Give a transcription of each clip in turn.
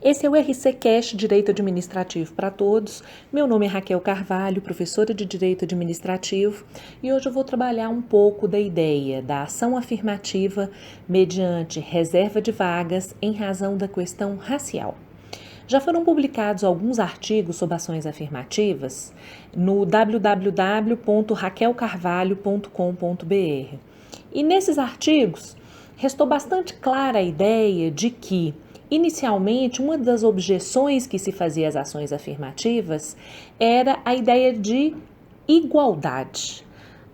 Esse é o RC Cast Direito Administrativo para Todos. Meu nome é Raquel Carvalho, professora de Direito Administrativo, e hoje eu vou trabalhar um pouco da ideia da ação afirmativa mediante reserva de vagas em razão da questão racial. Já foram publicados alguns artigos sobre ações afirmativas no www.raquelcarvalho.com.br. E nesses artigos, restou bastante clara a ideia de que, inicialmente, uma das objeções que se fazia às ações afirmativas era a ideia de igualdade,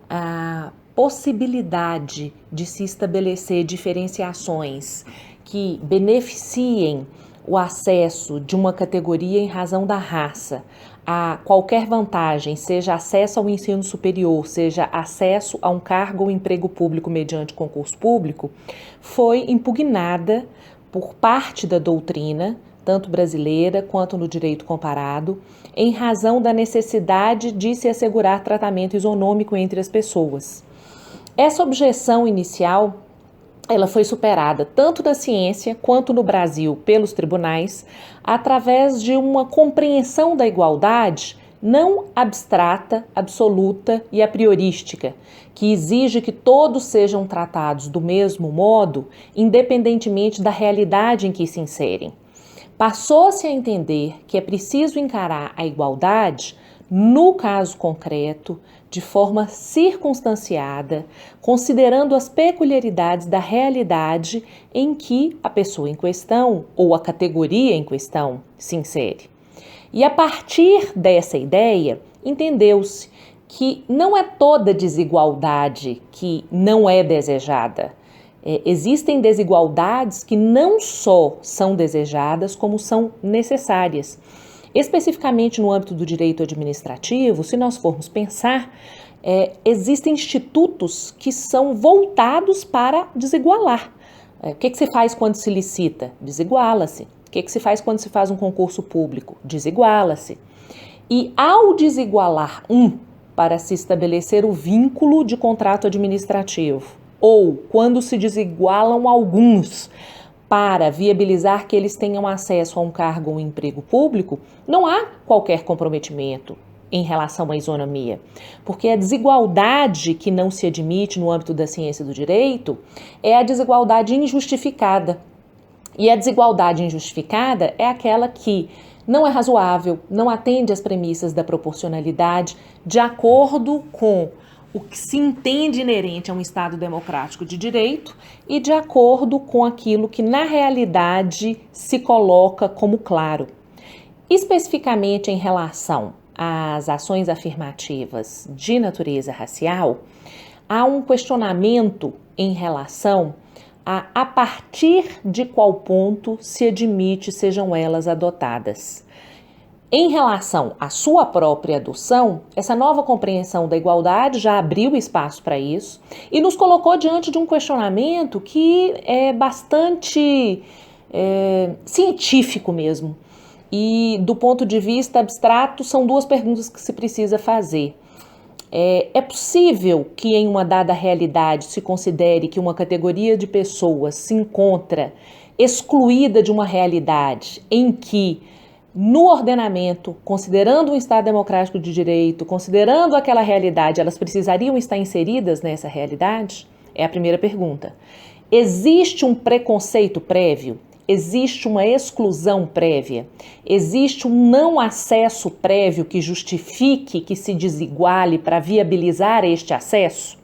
a possibilidade de se estabelecer diferenciações que beneficiem o acesso de uma categoria em razão da raça a qualquer vantagem, seja acesso ao ensino superior, seja acesso a um cargo ou emprego público mediante concurso público, foi impugnada por parte da doutrina, tanto brasileira quanto no direito comparado, em razão da necessidade de se assegurar tratamento isonômico entre as pessoas. Essa objeção inicial, ela foi superada tanto na ciência quanto no Brasil pelos tribunais através de uma compreensão da igualdade não abstrata, absoluta e a priorística, que exige que todos sejam tratados do mesmo modo, independentemente da realidade em que se inserem. Passou-se a entender que é preciso encarar a igualdade, no caso concreto, de forma circunstanciada, considerando as peculiaridades da realidade em que a pessoa em questão ou a categoria em questão se insere. E a partir dessa ideia, entendeu-se que não é toda desigualdade que não é desejada. Existem desigualdades que não só são desejadas, como são necessárias. Especificamente no âmbito do direito administrativo, se nós formos pensar, existem institutos que são voltados para desigualar. O que se faz quando se licita? Desiguala-se. O que se faz quando se faz um concurso público? Desiguala-se. E ao desigualar para se estabelecer o vínculo de contrato administrativo, ou quando se desigualam alguns para viabilizar que eles tenham acesso a um cargo ou um emprego público, não há qualquer comprometimento em relação à isonomia, porque a desigualdade que não se admite no âmbito da ciência do direito é a desigualdade injustificada. E a desigualdade injustificada é aquela que não é razoável, não atende às premissas da proporcionalidade, de acordo com o que se entende inerente a um Estado democrático de direito e de acordo com aquilo que na realidade se coloca como claro. Especificamente em relação às ações afirmativas de natureza racial, há um questionamento em relação a partir de qual ponto se admite sejam elas adotadas. Em relação à sua própria adoção, essa nova compreensão da igualdade já abriu espaço para isso e nos colocou diante de um questionamento que é bastante científico mesmo. E do ponto de vista abstrato, são duas perguntas que se precisa fazer. É possível que em uma dada realidade se considere que uma categoria de pessoas se encontra excluída de uma realidade em que no ordenamento, considerando um Estado democrático de direito, considerando aquela realidade, elas precisariam estar inseridas nessa realidade? É a primeira pergunta. Existe um preconceito prévio? Existe uma exclusão prévia? Existe um não acesso prévio que justifique que se desiguale para viabilizar este acesso?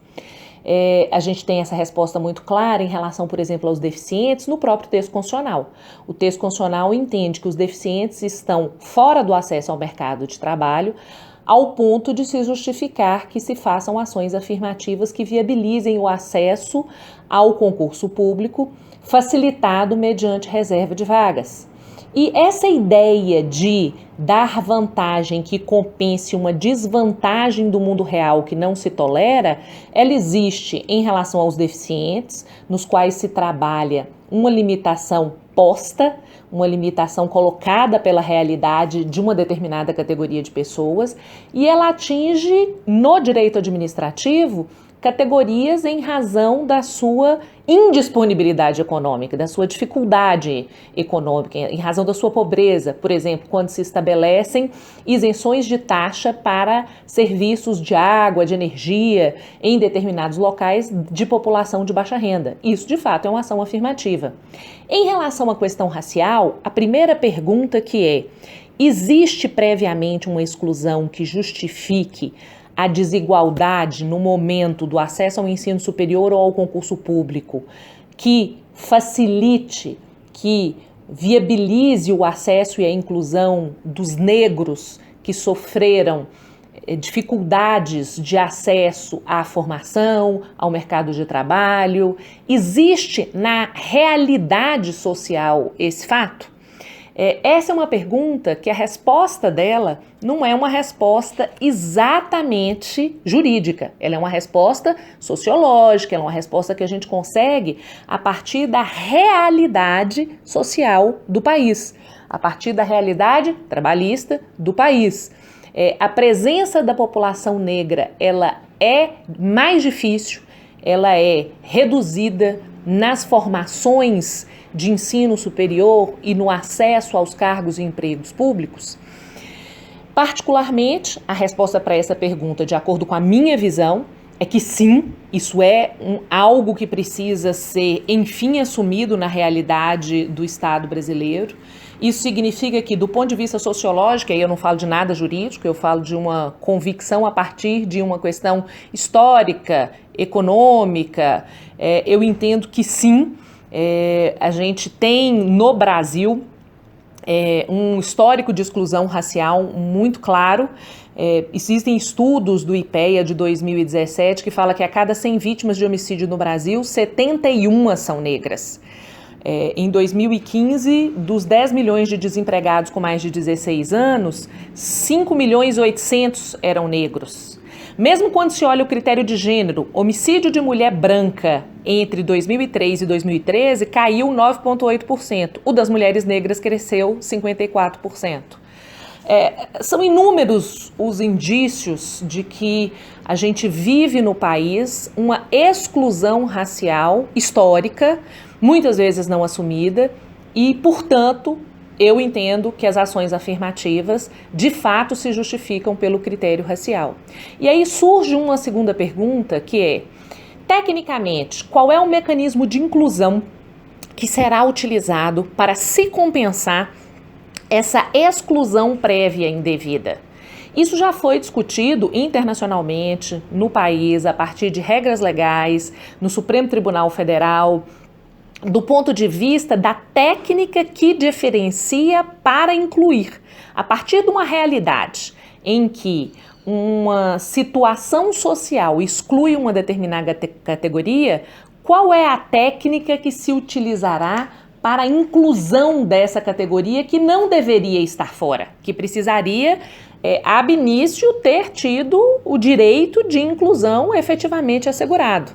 A gente tem essa resposta muito clara em relação, por exemplo, aos deficientes no próprio texto constitucional. O texto constitucional entende que os deficientes estão fora do acesso ao mercado de trabalho ao ponto de se justificar que se façam ações afirmativas que viabilizem o acesso ao concurso público facilitado mediante reserva de vagas. E essa ideia de dar vantagem que compense uma desvantagem do mundo real que não se tolera, ela existe em relação aos deficientes, nos quais se trabalha uma limitação posta, uma limitação colocada pela realidade de uma determinada categoria de pessoas, e ela atinge no direito administrativo categorias em razão da sua indisponibilidade econômica, da sua dificuldade econômica, em razão da sua pobreza. Por exemplo, quando se estabelecem isenções de taxa para serviços de água, de energia em determinados locais de população de baixa renda. Isso, de fato, é uma ação afirmativa. Em relação à questão racial, a primeira pergunta que é: existe previamente uma exclusão que justifique a desigualdade no momento do acesso ao ensino superior ou ao concurso público, que facilite, que viabilize o acesso e a inclusão dos negros que sofreram dificuldades de acesso à formação, ao mercado de trabalho? Existe na realidade social esse fato? Essa é uma pergunta que a resposta dela não é uma resposta exatamente jurídica. Ela é uma resposta sociológica, ela é uma resposta que a gente consegue a partir da realidade social do país, a partir da realidade trabalhista do país. A presença da população negra, ela é mais difícil, ela é reduzida nas formações de ensino superior e no acesso aos cargos e empregos públicos? Particularmente, a resposta para essa pergunta, de acordo com a minha visão, é que sim, isso é algo que precisa ser, enfim, assumido na realidade do Estado brasileiro. Isso significa que, do ponto de vista sociológico, aí eu não falo de nada jurídico, eu falo de uma convicção a partir de uma questão histórica, econômica, eu entendo que sim, a gente tem no Brasil um histórico de exclusão racial muito claro. Existem estudos do IPEA de 2017 que fala que a cada 100 vítimas de homicídio no Brasil, 71 são negras. Em 2015, dos 10 milhões de desempregados com mais de 16 anos, 5.800.000 eram negros. Mesmo quando se olha o critério de gênero, homicídio de mulher branca entre 2003 e 2013 caiu 9,8%. O das mulheres negras cresceu 54%. São inúmeros os indícios de que a gente vive no país uma exclusão racial histórica, muitas vezes não assumida, e, portanto, eu entendo que as ações afirmativas, de fato, se justificam pelo critério racial. E aí surge uma segunda pergunta, que é, tecnicamente, qual é o mecanismo de inclusão que será utilizado para se compensar essa exclusão prévia indevida? Isso já foi discutido internacionalmente, no país, a partir de regras legais, no Supremo Tribunal Federal, do ponto de vista da técnica que diferencia para incluir. A partir de uma realidade em que uma situação social exclui uma determinada categoria, qual é a técnica que se utilizará para a inclusão dessa categoria que não deveria estar fora, que precisaria, ab início, ter tido o direito de inclusão efetivamente assegurado?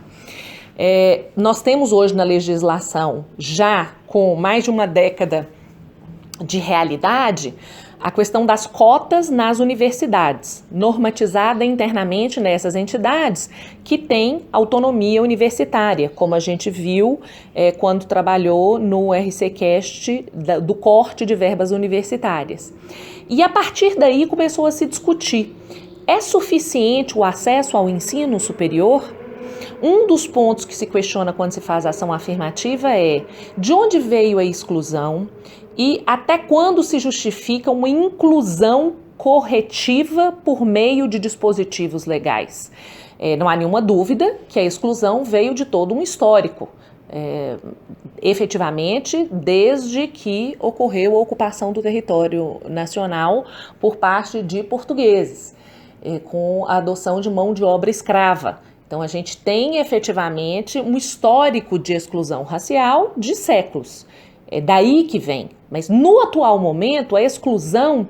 Nós temos hoje na legislação, já com mais de uma década de realidade, a questão das cotas nas universidades, normatizada internamente nessas entidades que têm autonomia universitária, como a gente viu quando trabalhou no RCCast do corte de verbas universitárias. E a partir daí começou a se discutir, é suficiente o acesso ao ensino superior? Um dos pontos que se questiona quando se faz ação afirmativa é de onde veio a exclusão e até quando se justifica uma inclusão corretiva por meio de dispositivos legais. Não há nenhuma dúvida que a exclusão veio de todo um histórico, efetivamente desde que ocorreu a ocupação do território nacional por parte de portugueses, com a adoção de mão de obra escrava. Então, a gente tem efetivamente um histórico de exclusão racial de séculos. É daí que vem. Mas no atual momento, a exclusão,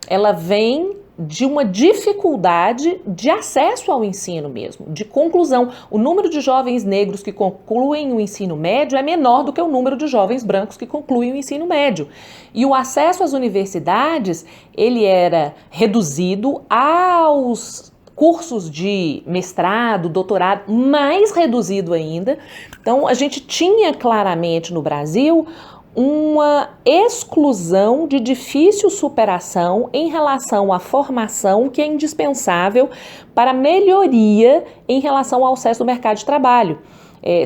ela vem de uma dificuldade de acesso ao ensino mesmo, de conclusão. O número de jovens negros que concluem o ensino médio é menor do que o número de jovens brancos que concluem o ensino médio. E o acesso às universidades, ele era reduzido aos cursos de mestrado, doutorado, mais reduzido ainda. Então, a gente tinha claramente no Brasil uma exclusão de difícil superação em relação à formação que é indispensável para a melhoria em relação ao acesso ao mercado de trabalho.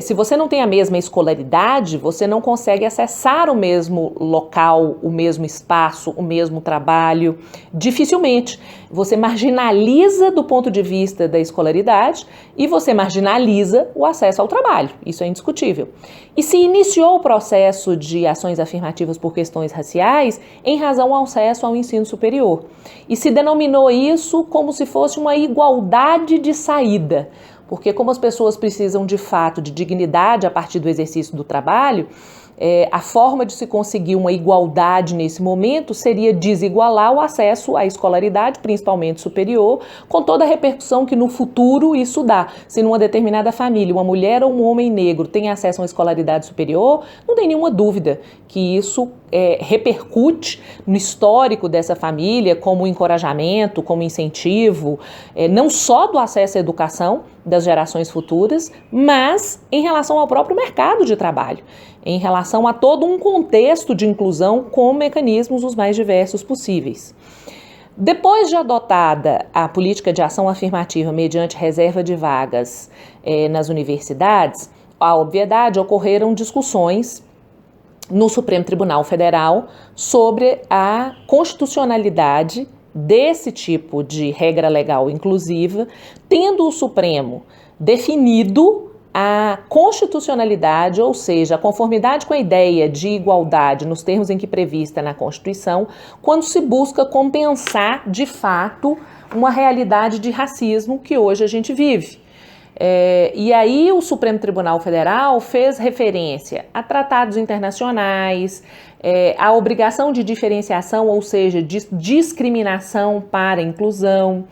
Se você não tem a mesma escolaridade, você não consegue acessar o mesmo local, o mesmo espaço, o mesmo trabalho, dificilmente. Você marginaliza do ponto de vista da escolaridade e você marginaliza o acesso ao trabalho, isso é indiscutível. E se iniciou o processo de ações afirmativas por questões raciais em razão ao acesso ao ensino superior. E se denominou isso como se fosse uma igualdade de saída. Porque como as pessoas precisam de fato de dignidade a partir do exercício do trabalho, a forma de se conseguir uma igualdade nesse momento seria desigualar o acesso à escolaridade, principalmente superior, com toda a repercussão que no futuro isso dá. Se numa determinada família uma mulher ou um homem negro tem acesso a uma escolaridade superior, não tem nenhuma dúvida que isso repercute no histórico dessa família como encorajamento, como incentivo, não só do acesso à educação das gerações futuras, mas em relação ao próprio mercado de trabalho, em relação a todo um contexto de inclusão com mecanismos os mais diversos possíveis. Depois de adotada a política de ação afirmativa mediante reserva de vagas nas universidades, a obviedade, ocorreram discussões no Supremo Tribunal Federal sobre a constitucionalidade desse tipo de regra legal inclusiva, tendo o Supremo definido a constitucionalidade, ou seja, a conformidade com a ideia de igualdade nos termos em que prevista na Constituição, quando se busca compensar de fato uma realidade de racismo que hoje a gente vive. E aí o Supremo Tribunal Federal fez referência a tratados internacionais, a obrigação de diferenciação, ou seja, de discriminação para inclusão,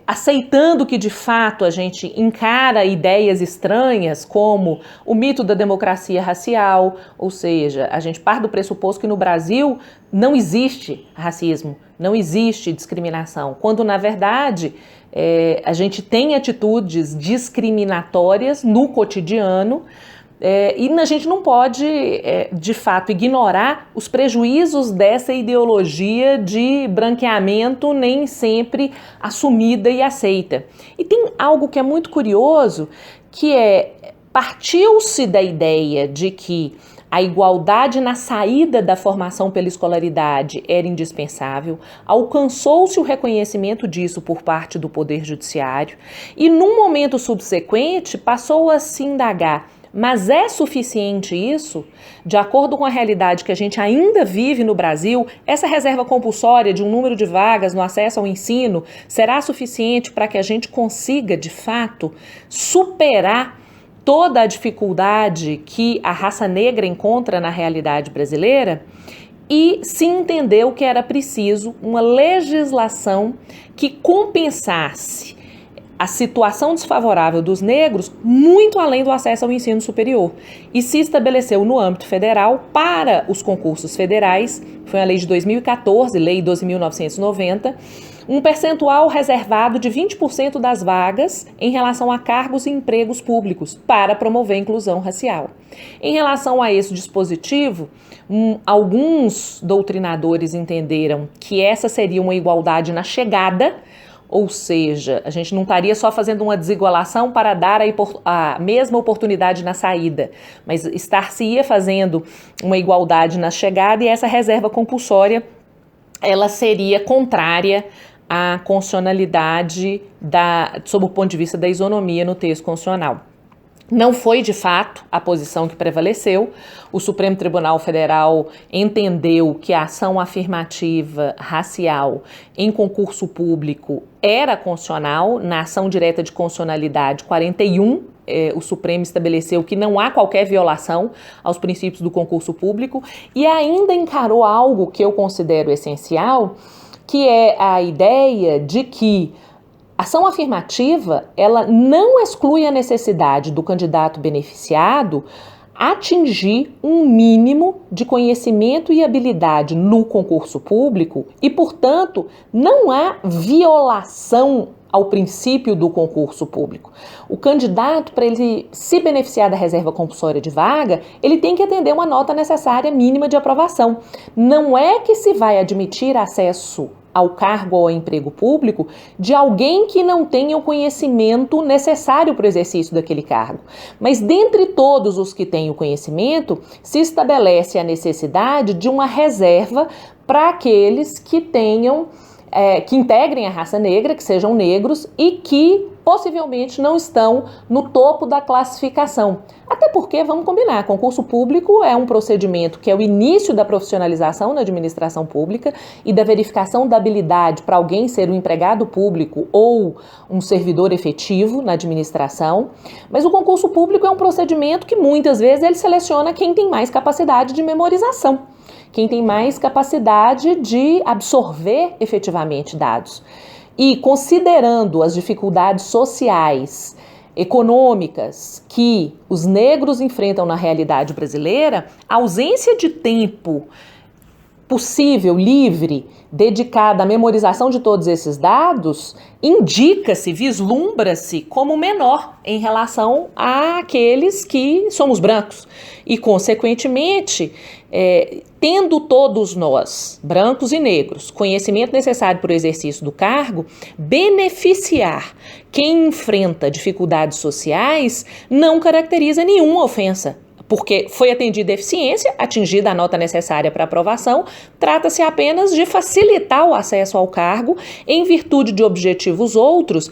aceitando que de fato a gente encara ideias estranhas como o mito da democracia racial, ou seja, a gente parte do pressuposto que no Brasil não existe racismo, não existe discriminação, quando na verdade a gente tem atitudes discriminatórias no cotidiano. E a gente não pode, de fato, ignorar os prejuízos dessa ideologia de branqueamento nem sempre assumida e aceita. E tem algo que é muito curioso, que partiu-se da ideia de que a igualdade na saída da formação pela escolaridade era indispensável, alcançou-se o reconhecimento disso por parte do Poder Judiciário e, num momento subsequente, passou a se indagar: mas é suficiente isso? De acordo com a realidade que a gente ainda vive no Brasil, essa reserva compulsória de um número de vagas no acesso ao ensino será suficiente para que a gente consiga, de fato, superar toda a dificuldade que a raça negra encontra na realidade brasileira? E se entendeu que era preciso uma legislação que compensasse a situação desfavorável dos negros muito além do acesso ao ensino superior. E se estabeleceu no âmbito federal para os concursos federais, foi a lei de 2014, lei 12.990, um percentual reservado de 20% das vagas em relação a cargos e empregos públicos para promover a inclusão racial. Em relação a esse dispositivo, alguns doutrinadores entenderam que essa seria uma igualdade na chegada, ou seja, a gente não estaria só fazendo uma desigualação para dar a mesma oportunidade na saída, mas estar-se-ia fazendo uma igualdade na chegada, e essa reserva compulsória ela seria contrária à constitucionalidade sob o ponto de vista da isonomia no texto constitucional. Não foi, de fato, a posição que prevaleceu. O Supremo Tribunal Federal entendeu que a ação afirmativa racial em concurso público era constitucional. Na ação direta de constitucionalidade 41, o Supremo estabeleceu que não há qualquer violação aos princípios do concurso público e ainda encarou algo que eu considero essencial, que é a ideia de que a ação afirmativa, ela não exclui a necessidade do candidato beneficiado atingir um mínimo de conhecimento e habilidade no concurso público e, portanto, não há violação ao princípio do concurso público. O candidato, para ele se beneficiar da reserva compulsória de vaga, ele tem que atender uma nota necessária mínima de aprovação. Não é que se vai admitir acesso ao cargo ou ao emprego público de alguém que não tenha o conhecimento necessário para o exercício daquele cargo. Mas dentre todos os que têm o conhecimento, se estabelece a necessidade de uma reserva para aqueles que tenham que integrem a raça negra, que sejam negros e que possivelmente não estão no topo da classificação. Até porque, vamos combinar, concurso público é um procedimento que é o início da profissionalização na administração pública e da verificação da habilidade para alguém ser um empregado público ou um servidor efetivo na administração. Mas o concurso público é um procedimento que muitas vezes ele seleciona quem tem mais capacidade de memorização, quem tem mais capacidade de absorver efetivamente dados. E considerando as dificuldades sociais, econômicas que os negros enfrentam na realidade brasileira, a ausência de tempo possível, livre, dedicada à memorização de todos esses dados, indica-se, vislumbra-se como menor em relação àqueles que somos brancos. E, consequentemente, tendo todos nós, brancos e negros, conhecimento necessário para o exercício do cargo, beneficiar quem enfrenta dificuldades sociais não caracteriza nenhuma ofensa. Porque foi atendida a eficiência, atingida a nota necessária para aprovação, trata-se apenas de facilitar o acesso ao cargo em virtude de objetivos outros,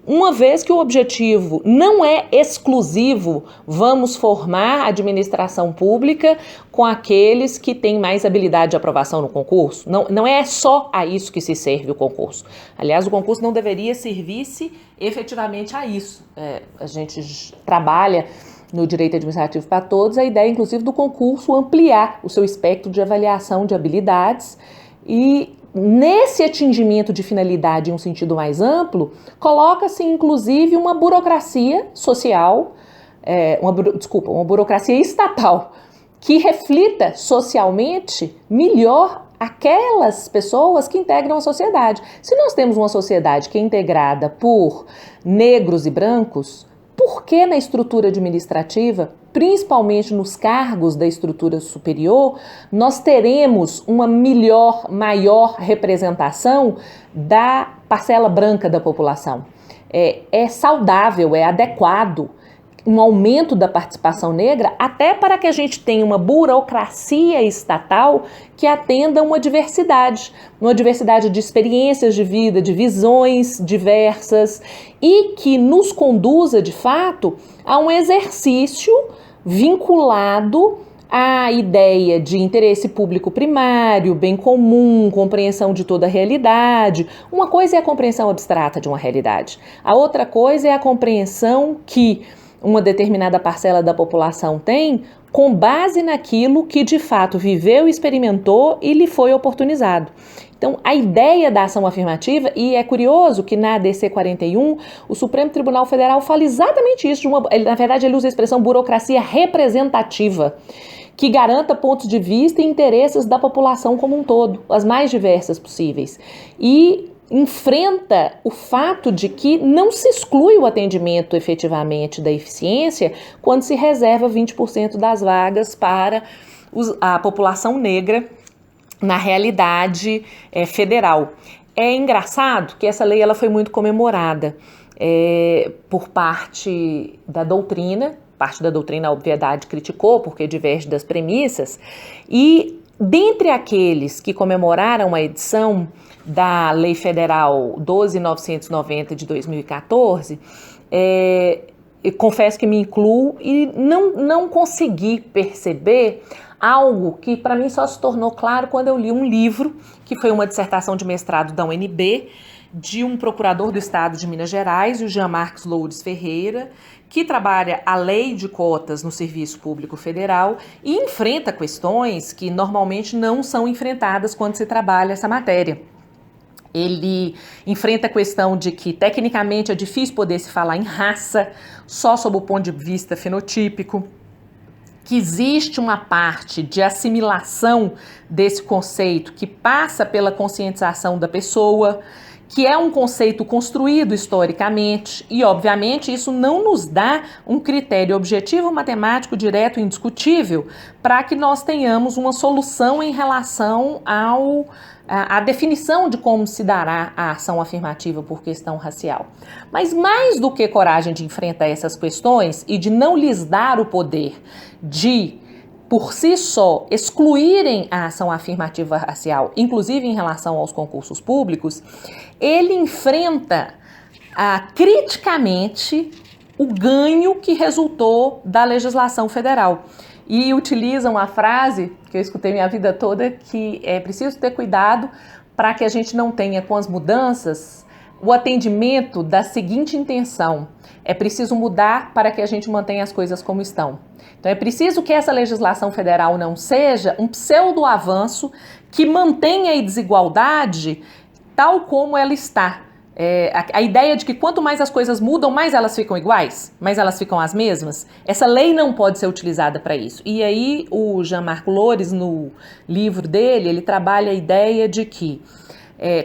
uma vez que o objetivo não é exclusivo, vamos formar a administração pública com aqueles que têm mais habilidade de aprovação no concurso. Não é só a isso que se serve o concurso. Aliás, o concurso não deveria servir-se efetivamente a isso. A gente trabalha no direito administrativo para todos, a ideia, inclusive, do concurso ampliar o seu espectro de avaliação de habilidades e, nesse atingimento de finalidade em um sentido mais amplo, coloca-se, inclusive, uma burocracia social, uma burocracia estatal, que reflita socialmente melhor aquelas pessoas que integram a sociedade. Se nós temos uma sociedade que é integrada por negros e brancos, por que na estrutura administrativa, principalmente nos cargos da estrutura superior, nós teremos uma maior representação da parcela branca da população? É saudável, é adequado um aumento da participação negra, até para que a gente tenha uma burocracia estatal que atenda uma diversidade de experiências de vida, de visões diversas e que nos conduza, de fato, a um exercício vinculado à ideia de interesse público primário, bem comum, compreensão de toda a realidade. Uma coisa é a compreensão abstrata de uma realidade, a outra coisa é a compreensão que uma determinada parcela da população tem com base naquilo que de fato viveu, experimentou e lhe foi oportunizado. Então, a ideia da ação afirmativa, e é curioso que na ADC 41, o Supremo Tribunal Federal fala exatamente isso, na verdade ele usa a expressão burocracia representativa, que garanta pontos de vista e interesses da população como um todo, as mais diversas possíveis. E enfrenta o fato de que não se exclui o atendimento efetivamente da eficiência quando se reserva 20% das vagas para a população negra na realidade federal. É engraçado que essa lei ela foi muito comemorada por parte da doutrina. Parte da doutrina, a obviedade, criticou porque diverge das premissas, e dentre aqueles que comemoraram a edição da Lei Federal 12.990 de 2014, confesso que me incluo e não consegui perceber algo que para mim só se tornou claro quando eu li um livro, que foi uma dissertação de mestrado da UNB, de um procurador do estado de Minas Gerais, o Jean Marques Loures Ferreira, que trabalha a lei de cotas no Serviço Público Federal e enfrenta questões que normalmente não são enfrentadas quando se trabalha essa matéria. Ele enfrenta a questão de que, tecnicamente, é difícil poder se falar em raça só sob o ponto de vista fenotípico, que existe uma parte de assimilação desse conceito que passa pela conscientização da pessoa, que é um conceito construído historicamente e, obviamente, isso não nos dá um critério objetivo matemático direto e indiscutível para que nós tenhamos uma solução em relação à definição de como se dará a ação afirmativa por questão racial. Mas mais do que coragem de enfrentar essas questões e de não lhes dar o poder de, por si só, excluírem a ação afirmativa racial, inclusive em relação aos concursos públicos, ele enfrenta criticamente o ganho que resultou da legislação federal. E utiliza uma frase que eu escutei minha vida toda, que é preciso ter cuidado para que a gente não tenha com as mudanças o atendimento da seguinte intenção: é preciso mudar para que a gente mantenha as coisas como estão. Então é preciso que essa legislação federal não seja um pseudo-avanço que mantenha a desigualdade tal como ela está. A ideia de que quanto mais as coisas mudam, mais elas ficam iguais, mais elas ficam as mesmas, essa lei não pode ser utilizada para isso. E aí o Jean-Marc Lores, no livro dele, ele trabalha a ideia de que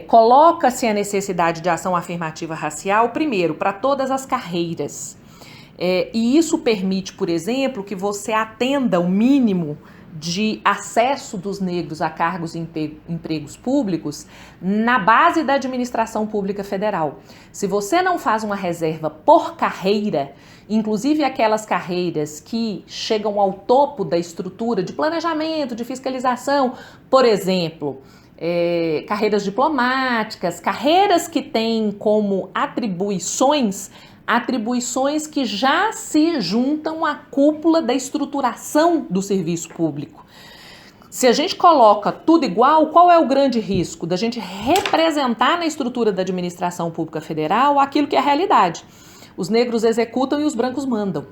coloca-se a necessidade de ação afirmativa racial, primeiro, para todas as carreiras. E isso permite, por exemplo, que você atenda o mínimo de acesso dos negros a cargos e empregos públicos na base da administração pública federal. Se você não faz uma reserva por carreira, inclusive aquelas carreiras que chegam ao topo da estrutura de planejamento, de fiscalização, por exemplo, carreiras diplomáticas, carreiras que têm como atribuições que já se juntam à cúpula da estruturação do serviço público. Se a gente coloca tudo igual, qual é o grande risco? Da gente representar na estrutura da administração pública federal aquilo que é a realidade. Os negros executam e os brancos mandam.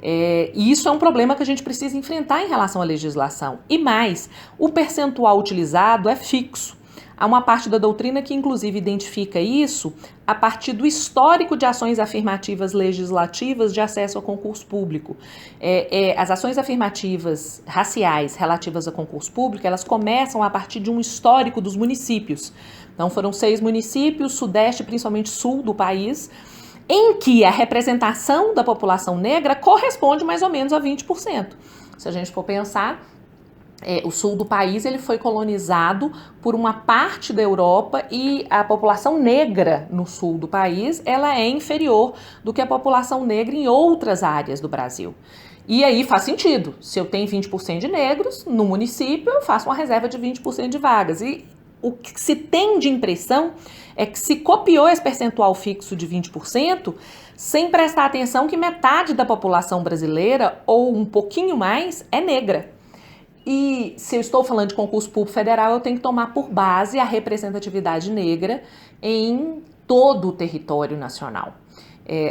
E isso é um problema que a gente precisa enfrentar em relação à legislação. E mais, o percentual utilizado é fixo. Há uma parte da doutrina que, inclusive, identifica isso a partir do histórico de ações afirmativas legislativas de acesso a concurso público. As ações afirmativas raciais relativas a concurso público, elas começam a partir de um histórico dos municípios. Então, foram 6 municípios, sudeste, principalmente sul do país, em que a representação da população negra corresponde mais ou menos a 20%. Se a gente for pensar, o sul do país ele foi colonizado por uma parte da Europa e a população negra no sul do país ela é inferior do que a população negra em outras áreas do Brasil. E aí faz sentido, se eu tenho 20% de negros no município, eu faço uma reserva de 20% de vagas. E o que se tem de impressão é que se copiou esse percentual fixo de 20%, sem prestar atenção que metade da população brasileira, ou um pouquinho mais, é negra. E se eu estou falando de concurso público federal, eu tenho que tomar por base a representatividade negra em todo o território nacional.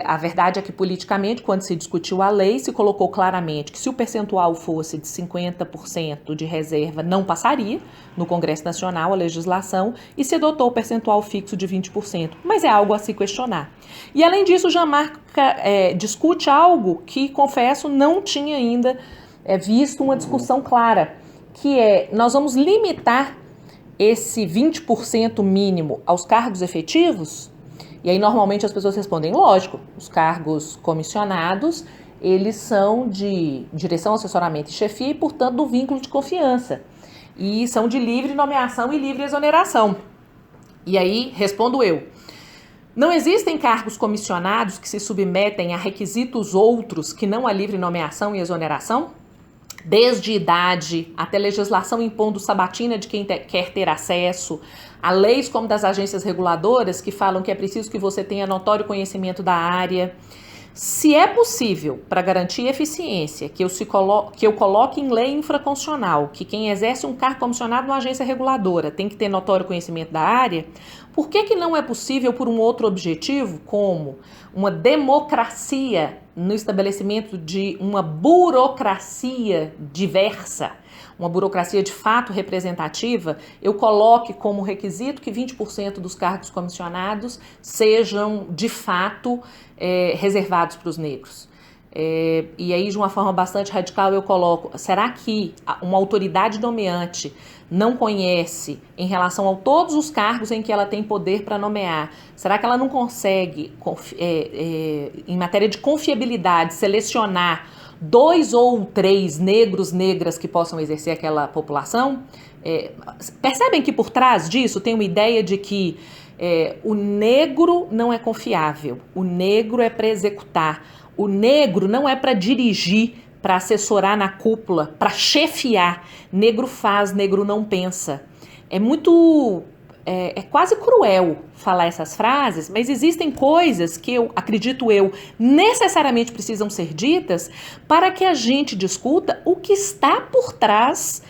A verdade é que politicamente, quando se discutiu a lei, se colocou claramente que se o percentual fosse de 50% de reserva, não passaria no Congresso Nacional a legislação e se adotou o percentual fixo de 20%, mas é algo a se questionar. E além disso, o Jean-Marc discute algo que, confesso, não tinha ainda visto uma discussão clara, que nós vamos limitar esse 20% mínimo aos cargos efetivos? E aí normalmente as pessoas respondem, lógico, os cargos comissionados, eles são de direção, assessoramento e chefia e, portanto, do vínculo de confiança. E são de livre nomeação e livre exoneração. E aí respondo eu. Não existem cargos comissionados que se submetem a requisitos outros que não a livre nomeação e exoneração? Desde idade até legislação impondo sabatina de quem quer ter acesso, a leis como das agências reguladoras que falam que é preciso que você tenha notório conhecimento da área. Se é possível, para garantir eficiência, que eu coloque em lei infraconstitucional que quem exerce um cargo comissionado numa agência reguladora tem que ter notório conhecimento da área, por que não é possível por um outro objetivo, como uma democracia no estabelecimento de uma burocracia diversa, uma burocracia de fato representativa, eu coloque como requisito que 20% dos cargos comissionados sejam de fato reservados para os negros? E aí, de uma forma bastante radical, eu coloco: será que uma autoridade nomeante não conhece, em relação a todos os cargos em que ela tem poder para nomear, será que ela não consegue, em matéria de confiabilidade, selecionar 2 ou 3 negros, negras que possam exercer aquela população? Percebem que por trás disso tem uma ideia de que o negro não é confiável, o negro é para executar, o negro não é para dirigir, para assessorar na cúpula, para chefiar. Negro faz, negro não pensa. É quase cruel falar essas frases, mas existem coisas que acredito, necessariamente precisam ser ditas para que a gente discuta o que está por trás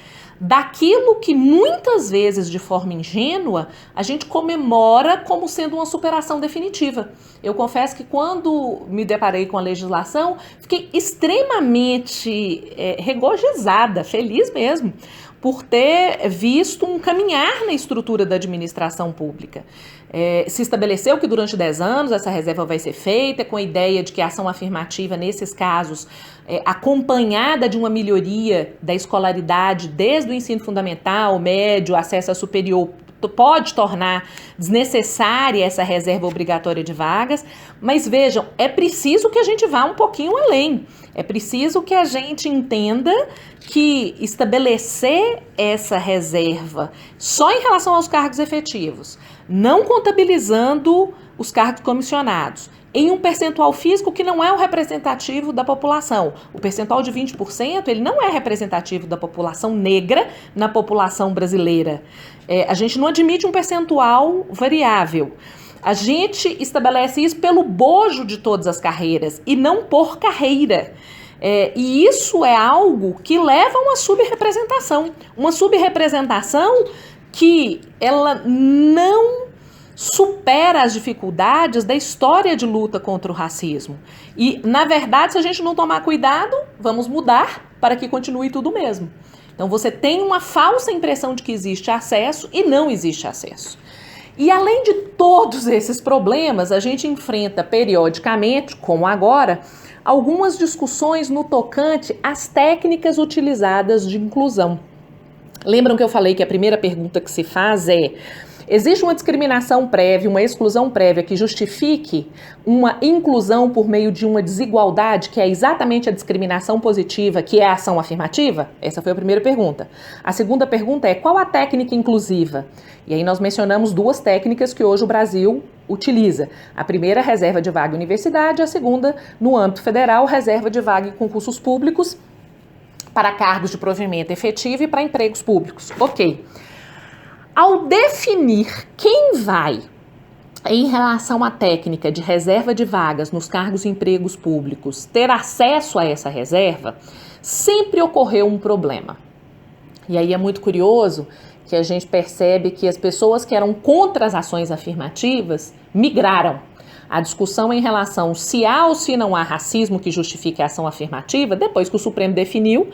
daquilo que muitas vezes, de forma ingênua, a gente comemora como sendo uma superação definitiva. Eu confesso que quando me deparei com a legislação, fiquei extremamente regozijada, feliz mesmo, por ter visto um caminhar na estrutura da administração pública. Se estabeleceu que durante 10 anos essa reserva vai ser feita com a ideia de que a ação afirmativa, nesses casos, acompanhada de uma melhoria da escolaridade desde o ensino fundamental, médio, acesso a superior, pode tornar desnecessária essa reserva obrigatória de vagas, mas vejam, é preciso que a gente vá um pouquinho além, é preciso que a gente entenda que estabelecer essa reserva só em relação aos cargos efetivos, não contabilizando os cargos comissionados, em um percentual físico que não é o representativo da população. O percentual de 20%, ele não é representativo da população negra na população brasileira. A gente não admite um percentual variável. A gente estabelece isso pelo bojo de todas as carreiras e não por carreira. E isso é algo que leva a uma subrepresentação. Uma subrepresentação que ela não supera as dificuldades da história de luta contra o racismo. E, na verdade, se a gente não tomar cuidado, vamos mudar para que continue tudo mesmo. Então, você tem uma falsa impressão de que existe acesso e não existe acesso. E, além de todos esses problemas, a gente enfrenta periodicamente, como agora, algumas discussões no tocante às técnicas utilizadas de inclusão. Lembram que eu falei que a primeira pergunta que se faz é: existe uma discriminação prévia, uma exclusão prévia que justifique uma inclusão por meio de uma desigualdade, que é exatamente a discriminação positiva, que é a ação afirmativa? Essa foi a primeira pergunta. A segunda pergunta é: qual a técnica inclusiva? E aí nós mencionamos 2 técnicas que hoje o Brasil utiliza. A primeira, reserva de vaga em universidade, a segunda, no âmbito federal, reserva de vaga em concursos públicos para cargos de provimento efetivo e para empregos públicos. Ok. Ao definir quem vai, em relação à técnica de reserva de vagas nos cargos e empregos públicos, ter acesso a essa reserva, sempre ocorreu um problema. E aí é muito curioso que a gente percebe que as pessoas que eram contra as ações afirmativas migraram. A discussão em relação se há ou se não há racismo que justifique a ação afirmativa, depois que o Supremo definiu,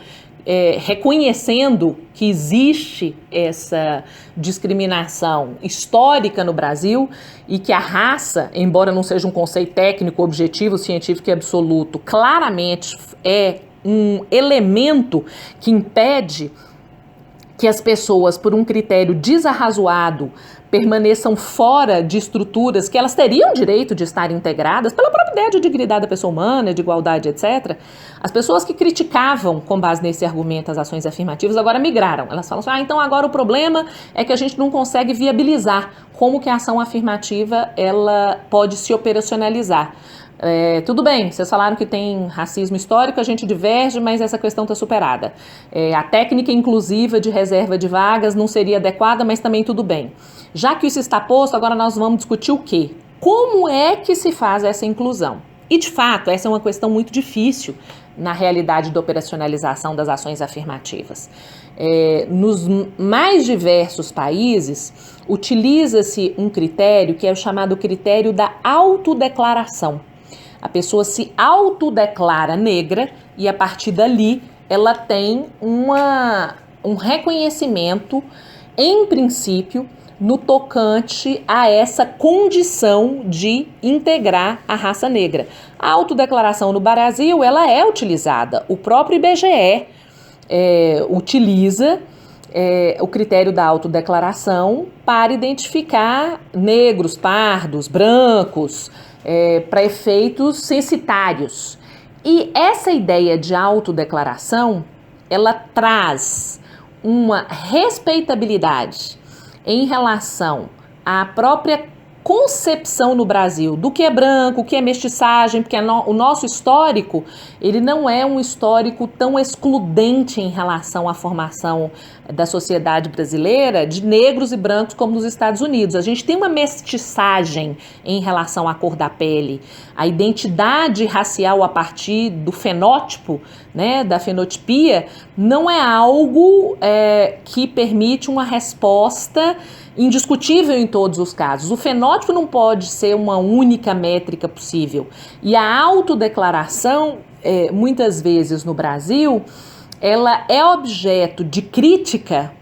reconhecendo que existe essa discriminação histórica no Brasil e que a raça, embora não seja um conceito técnico, objetivo, científico e absoluto, claramente é um elemento que impede que as pessoas, por um critério desarrazoado, permaneçam fora de estruturas que elas teriam direito de estar integradas pela própria ideia de dignidade da pessoa humana, de igualdade, etc. As pessoas que criticavam, com base nesse argumento, as ações afirmativas, agora migraram. Elas falam assim: então agora o problema é que a gente não consegue viabilizar como que a ação afirmativa ela pode se operacionalizar. Tudo bem, vocês falaram que tem racismo histórico, a gente diverge, mas essa questão está superada. A técnica inclusiva de reserva de vagas não seria adequada, mas também tudo bem. Já que isso está posto, agora nós vamos discutir o quê? Como é que se faz essa inclusão? E, de fato, essa é uma questão muito difícil na realidade da operacionalização das ações afirmativas. Nos mais diversos países, utiliza-se um critério que é o chamado critério da autodeclaração. A pessoa se autodeclara negra e, a partir dali, ela tem um reconhecimento, em princípio, no tocante a essa condição de integrar a raça negra. A autodeclaração no Brasil, ela é utilizada. O próprio IBGE utiliza o critério da autodeclaração para identificar negros, pardos, brancos, para efeitos censitários. E essa ideia de autodeclaração, ela traz uma respeitabilidade em relação à própria concepção no Brasil do que é branco, o que é mestiçagem, porque o nosso histórico, ele não é um histórico tão excludente em relação à formação da sociedade brasileira de negros e brancos como nos Estados Unidos. A gente tem uma mestiçagem em relação à cor da pele, a identidade racial a partir do fenótipo, né, da fenotipia, não é algo que permite uma resposta indiscutível em todos os casos. O fenótipo não pode ser uma única métrica possível. E a autodeclaração, muitas vezes no Brasil, ela é objeto de crítica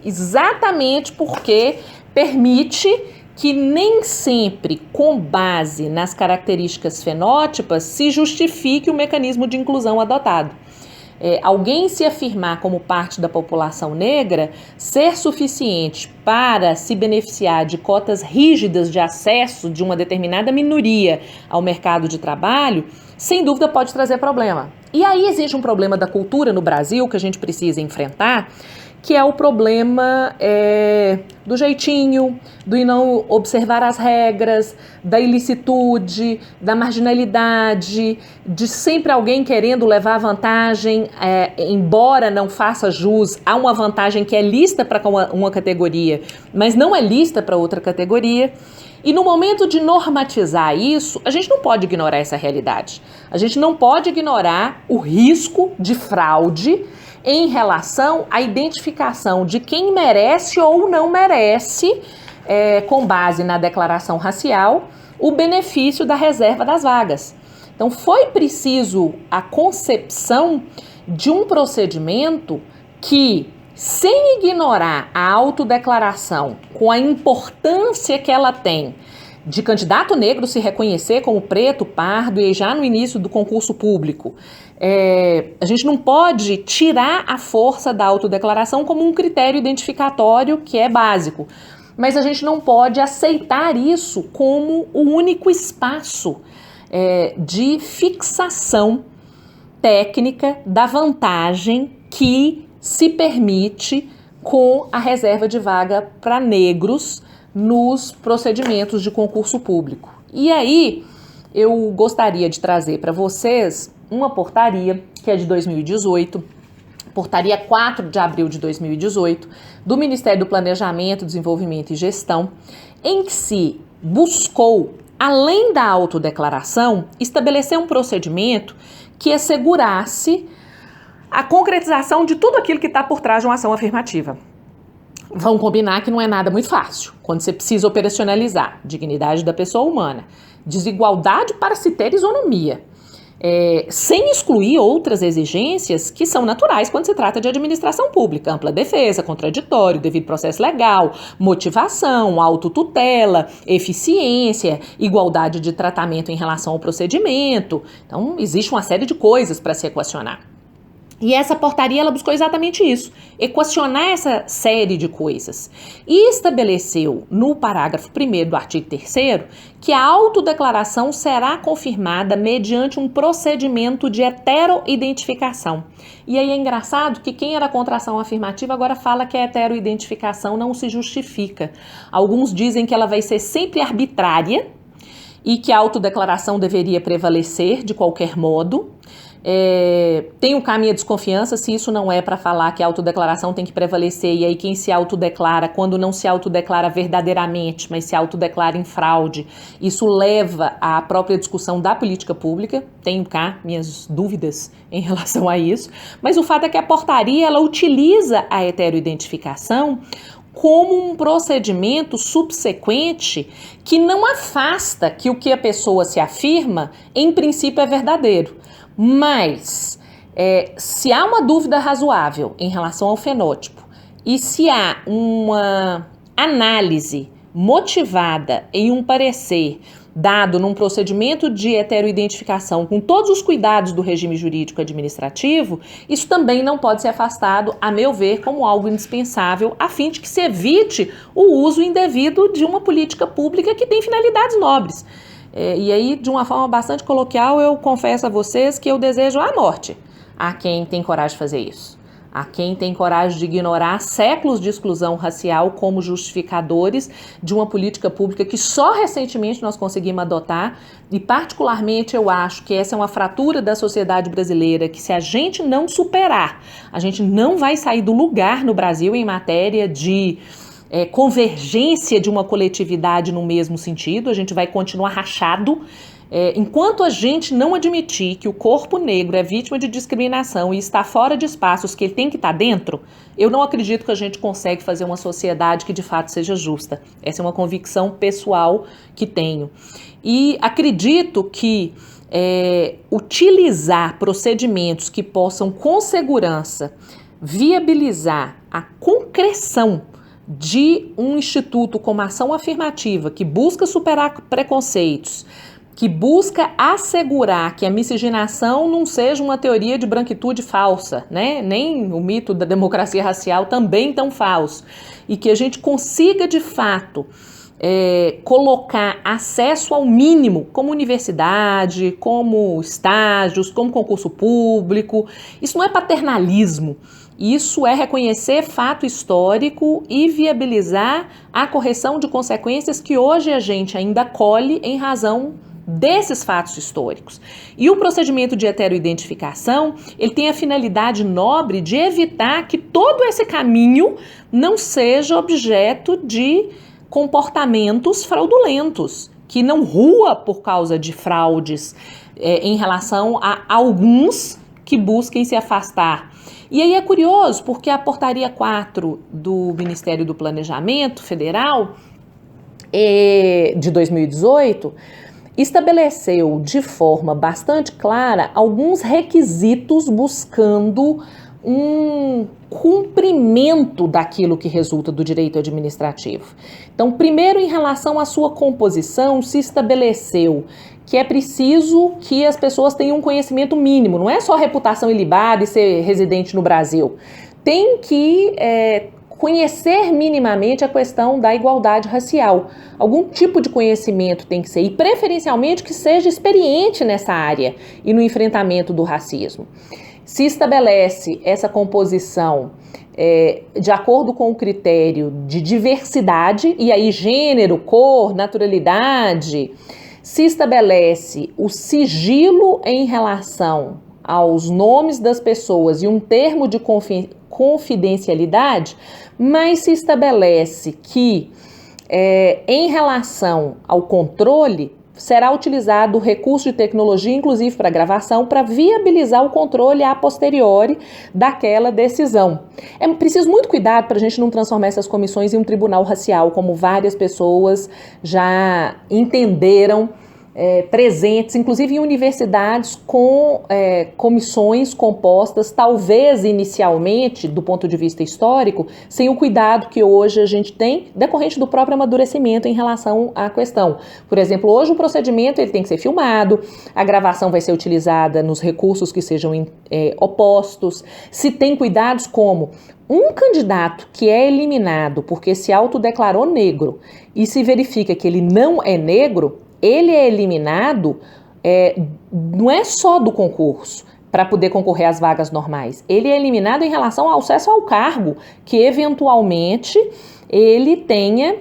exatamente porque permite que nem sempre, com base nas características fenótipas, se justifique o mecanismo de inclusão adotado. Alguém se afirmar como parte da população negra ser suficiente para se beneficiar de cotas rígidas de acesso de uma determinada minoria ao mercado de trabalho, sem dúvida pode trazer problema. E aí existe um problema da cultura no Brasil que a gente precisa enfrentar, que é o problema do jeitinho, do não observar as regras, da ilicitude, da marginalidade, de sempre alguém querendo levar vantagem, embora não faça jus a uma vantagem que é lista para uma categoria, mas não é lista para outra categoria. E no momento de normatizar isso, a gente não pode ignorar essa realidade. A gente não pode ignorar o risco de fraude em relação à identificação de quem merece ou não merece, com base na declaração racial, o benefício da reserva das vagas. Então, foi preciso a concepção de um procedimento que, sem ignorar a autodeclaração, com a importância que ela tem de candidato negro se reconhecer como preto, pardo e já no início do concurso público, a gente não pode tirar a força da autodeclaração como um critério identificatório que é básico, mas a gente não pode aceitar isso como o único espaço de fixação técnica da vantagem que se permite com a reserva de vaga para negros nos procedimentos de concurso público. E aí, eu gostaria de trazer para vocês uma portaria, que é de 2018, portaria 4 de abril de 2018, do Ministério do Planejamento, Desenvolvimento e Gestão, em que se buscou, além da autodeclaração, estabelecer um procedimento que assegurasse a concretização de tudo aquilo que está por trás de uma ação afirmativa. Vão combinar que não é nada muito fácil, quando você precisa operacionalizar dignidade da pessoa humana, desigualdade para se ter isonomia, sem excluir outras exigências que são naturais quando se trata de administração pública, ampla defesa, contraditório, devido processo legal, motivação, autotutela, eficiência, igualdade de tratamento em relação ao procedimento. Então, existe uma série de coisas para se equacionar. E essa portaria, ela buscou exatamente isso, equacionar essa série de coisas. E estabeleceu, no parágrafo 1º do artigo 3º, que a autodeclaração será confirmada mediante um procedimento de heteroidentificação. E aí é engraçado que quem era contra a ação afirmativa agora fala que a heteroidentificação não se justifica. Alguns dizem que ela vai ser sempre arbitrária e que a autodeclaração deveria prevalecer de qualquer modo. Tem o caminho à desconfiança se isso não é para falar que a autodeclaração tem que prevalecer, e aí quem se autodeclara, quando não se autodeclara verdadeiramente, mas se autodeclara em fraude, isso leva à própria discussão da política pública. Tenho cá minhas dúvidas em relação a isso, mas o fato é que a portaria, ela utiliza a heteroidentificação como um procedimento subsequente que não afasta que o que a pessoa se afirma, em princípio, é verdadeiro. Mas, se há uma dúvida razoável em relação ao fenótipo e se há análise motivada em um parecer dado num procedimento de heteroidentificação com todos os cuidados do regime jurídico administrativo, isso também não pode ser afastado, a meu ver, como algo indispensável, a fim de que se evite o uso indevido de uma política pública que tem finalidades nobres. E aí, de uma forma bastante coloquial, eu confesso a vocês que eu desejo a morte a quem tem coragem de fazer isso. A quem tem coragem de ignorar séculos de exclusão racial como justificadores de uma política pública que só recentemente nós conseguimos adotar, e particularmente eu acho que essa é uma fratura da sociedade brasileira que, se a gente não superar, a gente não vai sair do lugar no Brasil em matéria de convergência de uma coletividade no mesmo sentido, a gente vai continuar rachado. Enquanto a gente não admitir que o corpo negro é vítima de discriminação e está fora de espaços que ele tem que estar dentro, eu não acredito que a gente consegue fazer uma sociedade que de fato seja justa. Essa é uma convicção pessoal que tenho. E acredito que utilizar procedimentos que possam com segurança viabilizar a concreção de um instituto como ação afirmativa que busca superar preconceitos, que busca assegurar que a miscigenação não seja uma teoria de branquitude falsa, né? Nem o mito da democracia racial também tão falso, e que a gente consiga de fato colocar acesso ao mínimo, como universidade, como estágios, como concurso público. Isso não é paternalismo, isso é reconhecer fato histórico e viabilizar a correção de consequências que hoje a gente ainda colhe em razão desses fatos históricos. E o procedimento de heteroidentificação, ele tem a finalidade nobre de evitar que todo esse caminho não seja objeto de comportamentos fraudulentos, que não rua por causa de fraudes em relação a alguns que busquem se afastar. E aí é curioso, porque a portaria 4 do Ministério do Planejamento Federal de 2018 estabeleceu de forma bastante clara alguns requisitos buscando um cumprimento daquilo que resulta do direito administrativo. Então, primeiro, em relação à sua composição, se estabeleceu que é preciso que as pessoas tenham um conhecimento mínimo, não é só reputação ilibada e ser residente no Brasil. Tem que conhecer minimamente a questão da igualdade racial. Algum tipo de conhecimento tem que ser, e preferencialmente que seja experiente nessa área e no enfrentamento do racismo. Se estabelece essa composição de acordo com o critério de diversidade, e aí gênero, cor, naturalidade, se estabelece o sigilo em relação aos nomes das pessoas e um termo de confidencialidade, mas se estabelece que, em relação ao controle, será utilizado o recurso de tecnologia, inclusive para gravação, para viabilizar o controle a posteriori daquela decisão. É preciso muito cuidado para a gente não transformar essas comissões em um tribunal racial, como várias pessoas já entenderam, presentes, inclusive em universidades com comissões compostas, talvez inicialmente, do ponto de vista histórico, sem o cuidado que hoje a gente tem, decorrente do próprio amadurecimento em relação à questão. Por exemplo, hoje o procedimento ele tem que ser filmado, a gravação vai ser utilizada nos recursos que sejam opostos, se tem cuidados como um candidato que é eliminado porque se autodeclarou negro e se verifica que ele não é negro, ele é eliminado, não é só do concurso, para poder concorrer às vagas normais. Ele é eliminado em relação ao acesso ao cargo, que eventualmente ele tenha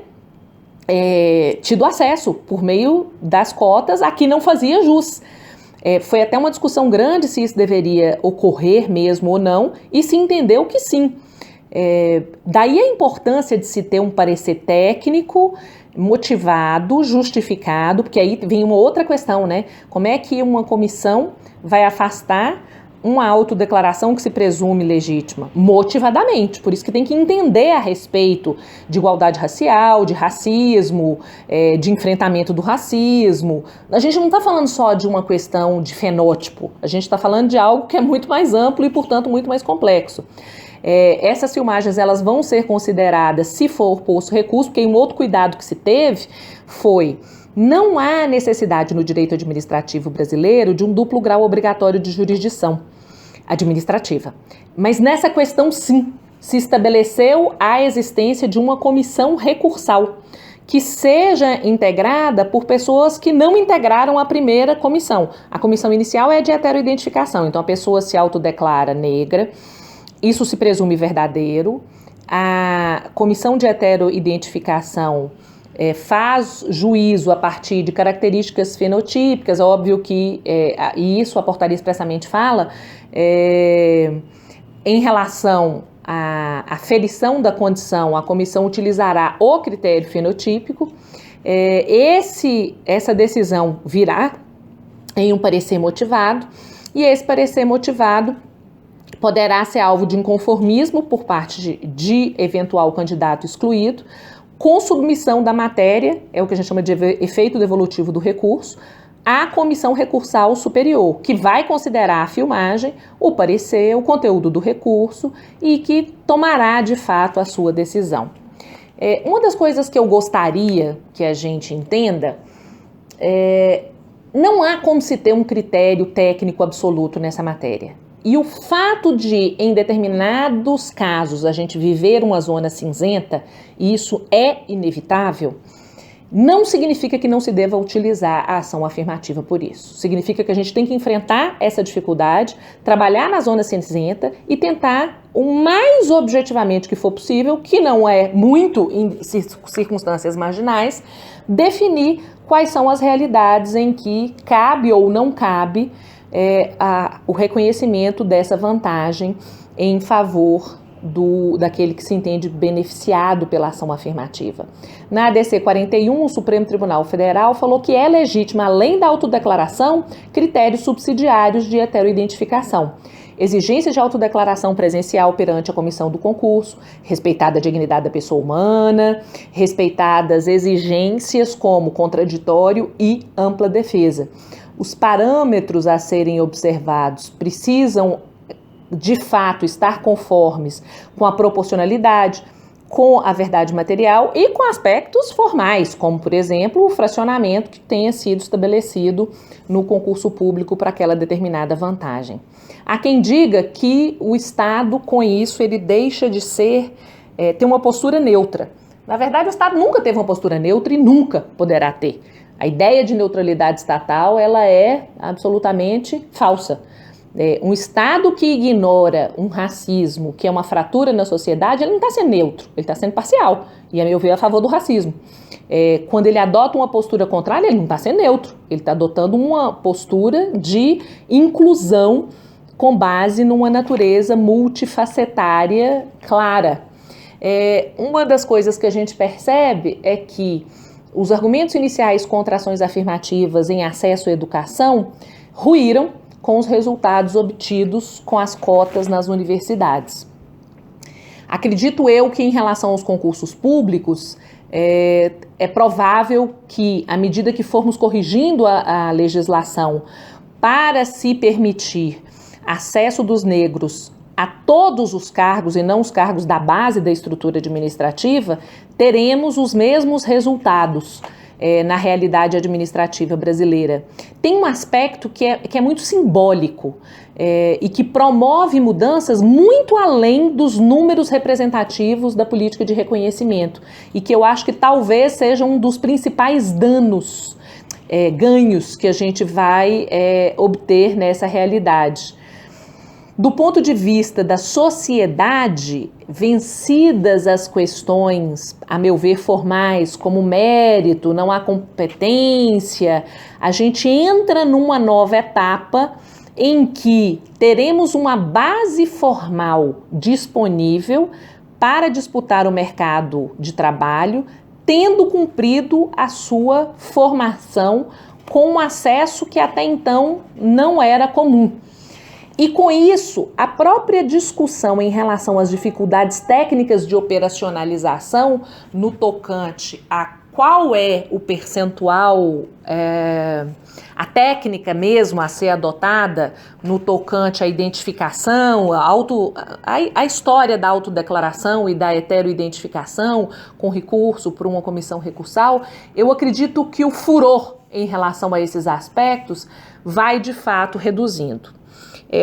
tido acesso por meio das cotas a que não fazia jus. Foi até uma discussão grande se isso deveria ocorrer mesmo ou não, e se entendeu que sim. Daí a importância de se ter um parecer técnico, motivado, justificado, porque aí vem uma outra questão, né? Como é que uma comissão vai afastar uma autodeclaração que se presume legítima? Motivadamente, por isso que tem que entender a respeito de igualdade racial, de racismo, de enfrentamento do racismo. A gente não está falando só de uma questão de fenótipo, a gente está falando de algo que é muito mais amplo e, portanto, muito mais complexo. Essas filmagens elas vão ser consideradas se for posto recurso, porque um outro cuidado que se teve foi: não há necessidade no direito administrativo brasileiro de um duplo grau obrigatório de jurisdição administrativa. Mas nessa questão, sim, se estabeleceu a existência de uma comissão recursal, que seja integrada por pessoas que não integraram a primeira comissão. A comissão inicial é de heteroidentificação, então a pessoa se autodeclara negra, isso se presume verdadeiro. A comissão de heteroidentificação faz juízo a partir de características fenotípicas, óbvio que, e isso a portaria expressamente fala, em relação à aferição da condição, a comissão utilizará o critério fenotípico. Essa decisão virá em um parecer motivado, e esse parecer motivado poderá ser alvo de inconformismo por parte de eventual candidato excluído, com submissão da matéria, é o que a gente chama de efeito devolutivo do recurso, à comissão recursal superior, que vai considerar a filmagem, o parecer, o conteúdo do recurso e que tomará de fato a sua decisão. Uma das coisas que eu gostaria que a gente entenda não há como se ter um critério técnico absoluto nessa matéria. E o fato de, em determinados casos, a gente viver uma zona cinzenta, e isso é inevitável, não significa que não se deva utilizar a ação afirmativa por isso. Significa que a gente tem que enfrentar essa dificuldade, trabalhar na zona cinzenta e tentar o mais objetivamente que for possível, que não é muito em circunstâncias marginais, definir quais são as realidades em que cabe ou não cabe o reconhecimento dessa vantagem em favor daquele que se entende beneficiado pela ação afirmativa. Na ADC 41, o Supremo Tribunal Federal falou que é legítima, além da autodeclaração, critérios subsidiários de heteroidentificação. Exigência de autodeclaração presencial perante a comissão do concurso, respeitada a dignidade da pessoa humana, respeitadas exigências como contraditório e ampla defesa. Os parâmetros a serem observados precisam, de fato, estar conformes com a proporcionalidade, com a verdade material e com aspectos formais, como, por exemplo, o fracionamento que tenha sido estabelecido no concurso público para aquela determinada vantagem. Há quem diga que o Estado, com isso, ele deixa de ter uma postura neutra. Na verdade, o Estado nunca teve uma postura neutra e nunca poderá ter. A ideia de neutralidade estatal, ela é absolutamente falsa. Um Estado que ignora um racismo, que é uma fratura na sociedade, ele não está sendo neutro, ele está sendo parcial, e a meu ver, a favor do racismo. Quando ele adota uma postura contrária, ele não está sendo neutro, ele está adotando uma postura de inclusão com base numa natureza multifacetária clara. Uma das coisas que a gente percebe é que os argumentos iniciais contra ações afirmativas em acesso à educação ruíram com os resultados obtidos com as cotas nas universidades. Acredito eu que, em relação aos concursos públicos, é provável que, à medida que formos corrigindo a legislação para se permitir acesso dos negros a todos os cargos e não os cargos da base da estrutura administrativa, teremos os mesmos resultados na realidade administrativa brasileira. Tem um aspecto que é muito simbólico e que promove mudanças muito além dos números representativos da política de reconhecimento e que eu acho que talvez seja um dos principais ganhos que a gente vai obter nessa realidade. Do ponto de vista da sociedade, vencidas as questões, a meu ver, formais, como mérito, não há competência, a gente entra numa nova etapa em que teremos uma base formal disponível para disputar o mercado de trabalho, tendo cumprido a sua formação com um acesso que até então não era comum. E com isso, a própria discussão em relação às dificuldades técnicas de operacionalização no tocante a qual é o percentual, a técnica mesmo a ser adotada no tocante à identificação, a história da autodeclaração e da heteroidentificação com recurso por uma comissão recursal, eu acredito que o furor em relação a esses aspectos vai de fato reduzindo.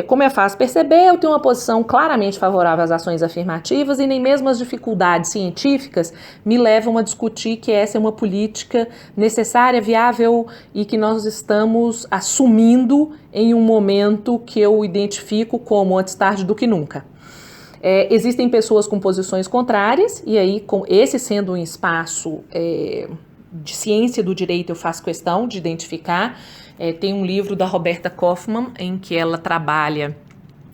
Como é fácil perceber, eu tenho uma posição claramente favorável às ações afirmativas e nem mesmo as dificuldades científicas me levam a discutir que essa é uma política necessária, viável e que nós estamos assumindo em um momento que eu identifico como antes tarde do que nunca. Existem pessoas com posições contrárias e aí, com esse sendo um espaço de ciência do direito, eu faço questão de identificar. Tem um livro da Roberta Kaufmann em que ela trabalha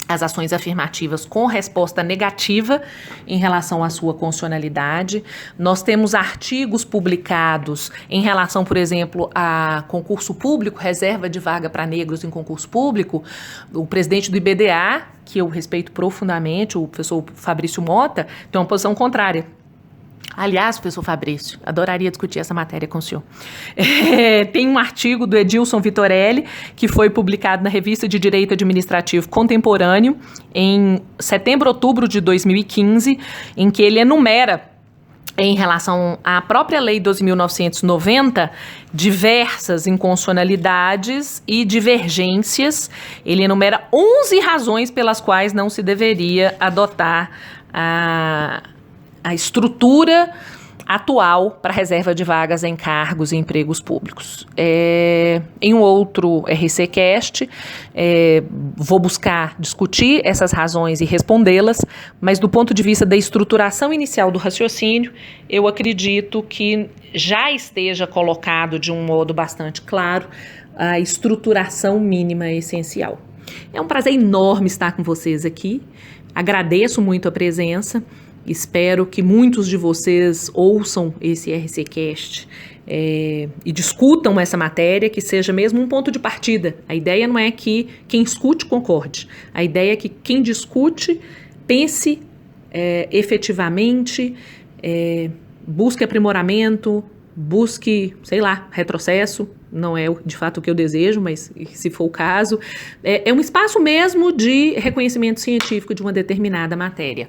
as ações afirmativas com resposta negativa em relação à sua constitucionalidade. Nós temos artigos publicados em relação, por exemplo, a concurso público, reserva de vaga para negros em concurso público. O presidente do IBDA, que eu respeito profundamente, o professor Fabrício Mota, tem uma posição contrária. Aliás, professor Fabrício, adoraria discutir essa matéria com o senhor. Tem um artigo do Edilson Vitorelli, que foi publicado na Revista de Direito Administrativo Contemporâneo, em setembro, outubro de 2015, em que ele enumera, em relação à própria Lei 12.990, diversas inconstitucionalidades e divergências. Ele enumera 11 razões pelas quais não se deveria adotar a estrutura atual para reserva de vagas em cargos e empregos públicos. Em um outro RCcast, vou buscar discutir essas razões e respondê-las, mas do ponto de vista da estruturação inicial do raciocínio, eu acredito que já esteja colocado de um modo bastante claro a estruturação mínima essencial. É um prazer enorme estar com vocês aqui, agradeço muito a presença. Espero que muitos de vocês ouçam esse RCcast e discutam essa matéria, que seja mesmo um ponto de partida. A ideia não é que quem escute concorde. A ideia é que quem discute pense efetivamente, busque aprimoramento, busque, retrocesso. Não é de fato o que eu desejo, mas se for o caso, é um espaço mesmo de reconhecimento científico de uma determinada matéria.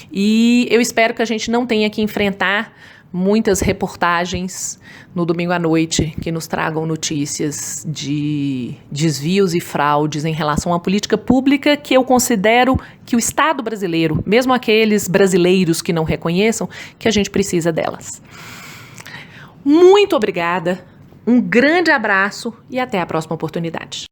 E eu espero que a gente não tenha que enfrentar muitas reportagens no domingo à noite que nos tragam notícias de desvios e fraudes em relação à política pública, que eu considero que o Estado brasileiro, mesmo aqueles brasileiros que não reconheçam, que a gente precisa delas. Muito obrigada, um grande abraço e até a próxima oportunidade.